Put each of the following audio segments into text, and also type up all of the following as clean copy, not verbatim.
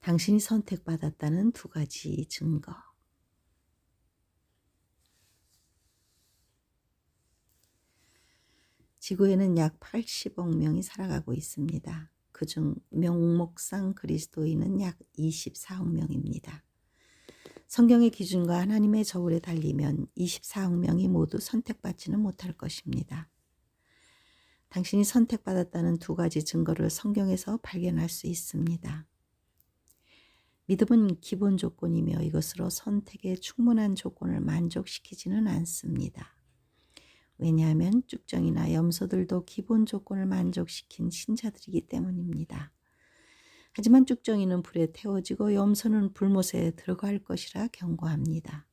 당신이 선택받았다는 두 가지 증거. 지구에는 약 80억 명이 살아가고 있습니다. 그중 명목상 그리스도인은 약 24억 명입니다. 성경의 기준과 하나님의 저울에 달리면 24억 명이 모두 선택받지는 못할 것입니다. 당신이 선택받았다는 두 가지 증거를 성경에서 발견할 수 있습니다. 믿음은 기본 조건이며 이것으로 선택의 충분한 조건을 만족시키지는 않습니다. 왜냐하면 쭉정이나 염소들도 기본 조건을 만족시킨 신자들이기 때문입니다. 하지만 쭉정이는 불에 태워지고 염소는 불못에 들어갈 것이라 경고합니다.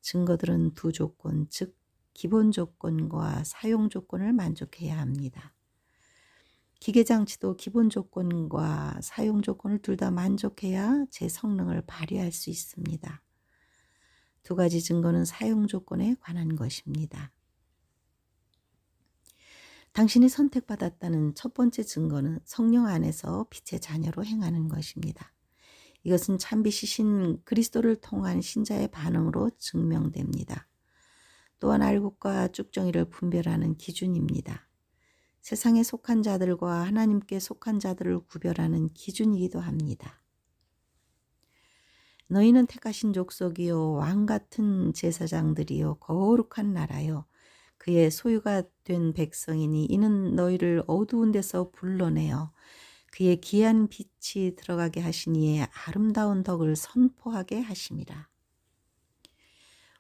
증거들은 두 조건, 즉 기본 조건과 사용 조건을 만족해야 합니다. 기계장치도 기본 조건과 사용 조건을 둘 다 만족해야 제 성능을 발휘할 수 있습니다. 두 가지 증거는 사용 조건에 관한 것입니다. 당신이 선택받았다는 첫 번째 증거는 성령 안에서 빛의 자녀로 행하는 것입니다. 이것은 참빛이신 그리스도를 통한 신자의 반응으로 증명됩니다. 또한 알곡과 쭉정이를 분별하는 기준입니다. 세상에 속한 자들과 하나님께 속한 자들을 구별하는 기준이기도 합니다. 너희는 택하신 족속이요 왕같은 제사장들이요 거룩한 나라요 그의 소유가 된 백성이니 이는 너희를 어두운 데서 불러내어 그의 귀한 빛이 들어가게 하신 이의 아름다운 덕을 선포하게 하심이라.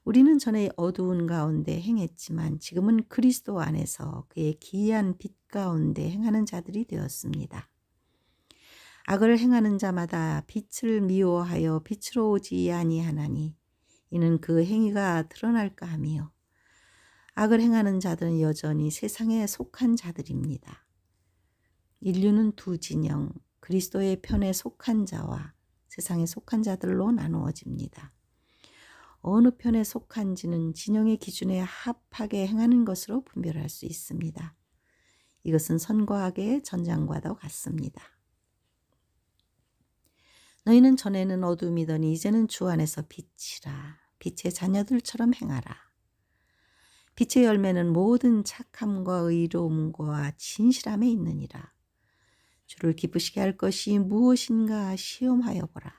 우리는 전에 어두운 가운데 행했지만 지금은 그리스도 안에서 그의 기이한 빛 가운데 행하는 자들이 되었습니다. 악을 행하는 자마다 빛을 미워하여 빛으로 오지 아니하나니 이는 그 행위가 드러날까 하며 악을 행하는 자들은 여전히 세상에 속한 자들입니다. 인류는 두 진영, 그리스도의 편에 속한 자와 세상에 속한 자들로 나누어집니다. 어느 편에 속한지는 진영의 기준에 합하게 행하는 것으로 분별할 수 있습니다. 이것은 선과 악의 전장과도 같습니다. 너희는 전에는 어둠이더니 이제는 주 안에서 빛이라. 빛의 자녀들처럼 행하라. 빛의 열매는 모든 착함과 의로움과 진실함에 있느니라. 주를 기쁘시게 할 것이 무엇인가 시험하여 보라.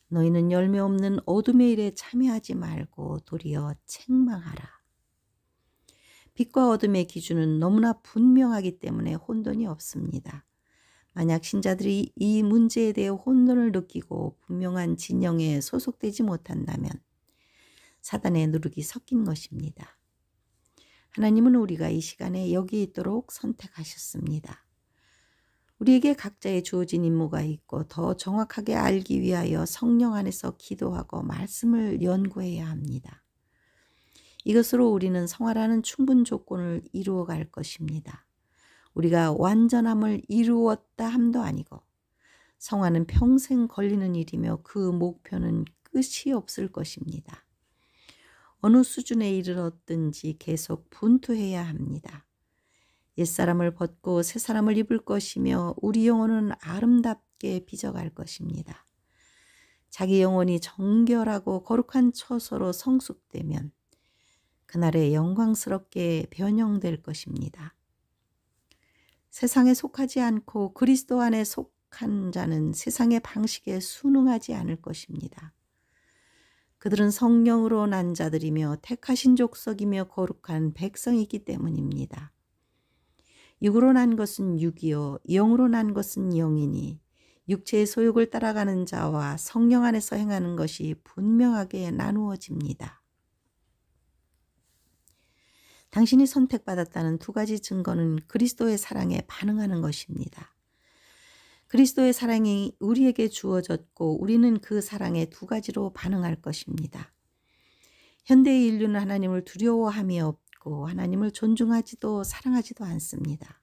너희는 열매 없는 어둠의 일에 참여하지 말고 도리어 책망하라. 빛과 어둠의 기준은 너무나 분명하기 때문에 혼돈이 없습니다. 만약 신자들이 이 문제에 대해 혼돈을 느끼고 분명한 진영에 소속되지 못한다면 사단의 누룩이 섞인 것입니다. 하나님은 우리가 이 시간에 여기 있도록 선택하셨습니다. 우리에게 각자의 주어진 임무가 있고 더 정확하게 알기 위하여 성령 안에서 기도하고 말씀을 연구해야 합니다. 이것으로 우리는 성화라는 충분 조건을 이루어 갈 것입니다. 우리가 완전함을 이루었다 함도 아니고 성화는 평생 걸리는 일이며 그 목표는 끝이 없을 것입니다. 어느 수준에 이르렀든지 계속 분투해야 합니다. 옛사람을 벗고 새사람을 입을 것이며 우리 영혼은 아름답게 빚어갈 것입니다. 자기 영혼이 정결하고 거룩한 처소로 성숙되면 그날에 영광스럽게 변형될 것입니다. 세상에 속하지 않고 그리스도 안에 속한 자는 세상의 방식에 순응하지 않을 것입니다. 그들은 성령으로 난 자들이며 택하신 족속이며 거룩한 백성이기 때문입니다. 육으로 난 것은 육이요 영으로 난 것은 영이니 육체의 소욕을 따라가는 자와 성령 안에서 행하는 것이 분명하게 나누어집니다. 당신이 선택받았다는 두 가지 증거는 그리스도의 사랑에 반응하는 것입니다. 그리스도의 사랑이 우리에게 주어졌고 우리는 그 사랑에 두 가지로 반응할 것입니다. 현대의 인류는 하나님을 두려워함이 없고 하나님을 존중하지도 사랑하지도 않습니다.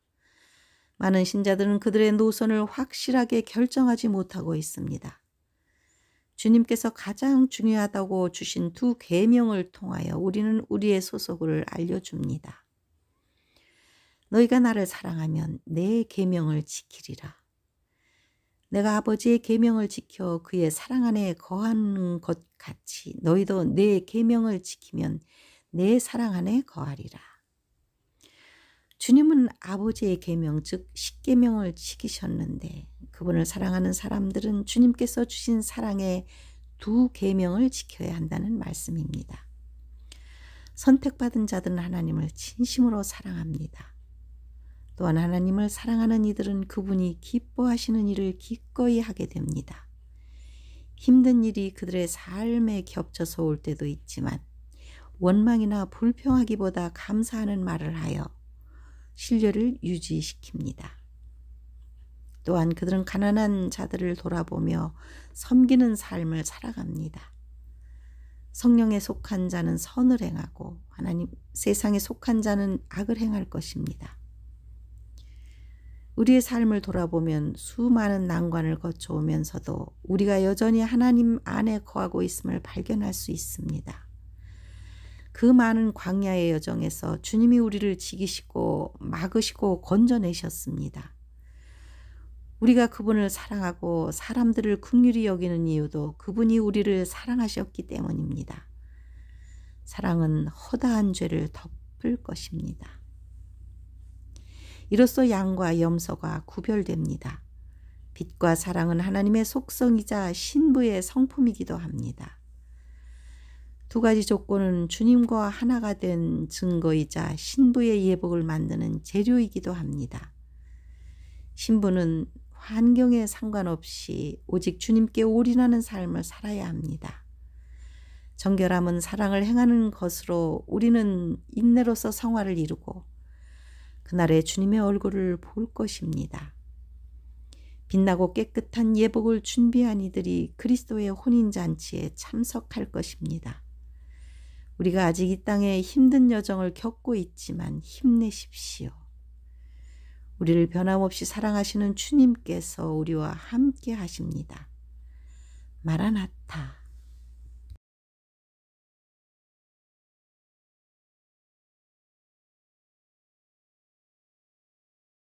많은 신자들은 그들의 노선을 확실하게 결정하지 못하고 있습니다. 주님께서 가장 중요하다고 주신 두 계명을 통하여 우리는 우리의 소속을 알려줍니다. 너희가 나를 사랑하면 내 계명을 지키리라. 내가 아버지의 계명을 지켜 그의 사랑 안에 거하는 것 같이 너희도 내 계명을 지키면 내 사랑 안에 거하리라. 주님은 아버지의 계명 즉 십계명을 지키셨는데 그분을 사랑하는 사람들은 주님께서 주신 사랑의 두 계명을 지켜야 한다는 말씀입니다. 선택받은 자들은 하나님을 진심으로 사랑합니다. 또한 하나님을 사랑하는 이들은 그분이 기뻐하시는 일을 기꺼이 하게 됩니다. 힘든 일이 그들의 삶에 겹쳐서 올 때도 있지만 원망이나 불평하기보다 감사하는 말을 하여 신뢰를 유지시킵니다. 또한 그들은 가난한 자들을 돌아보며 섬기는 삶을 살아갑니다. 성령에 속한 자는 선을 행하고 세상에 속한 자는 악을 행할 것입니다. 우리의 삶을 돌아보면 수많은 난관을 거쳐오면서도 우리가 여전히 하나님 안에 거하고 있음을 발견할 수 있습니다. 그 많은 광야의 여정에서 주님이 우리를 지키시고 막으시고 건져내셨습니다. 우리가 그분을 사랑하고 사람들을 긍휼히 여기는 이유도 그분이 우리를 사랑하셨기 때문입니다. 사랑은 허다한 죄를 덮을 것입니다. 이로써 양과 염소가 구별됩니다. 빛과 사랑은 하나님의 속성이자 신부의 성품이기도 합니다. 두 가지 조건은 주님과 하나가 된 증거이자 신부의 예복을 만드는 재료이기도 합니다. 신부는 환경에 상관없이 오직 주님께 올인하는 삶을 살아야 합니다. 정결함은 사랑을 행하는 것으로 우리는 인내로서 성화를 이루고 그날에 주님의 얼굴을 볼 것입니다. 빛나고 깨끗한 예복을 준비한 이들이 그리스도의 혼인잔치에 참석할 것입니다. 우리가 아직 이 땅에 힘든 여정을 겪고 있지만 힘내십시오. 우리를 변함없이 사랑하시는 주님께서 우리와 함께 하십니다. 마라나타.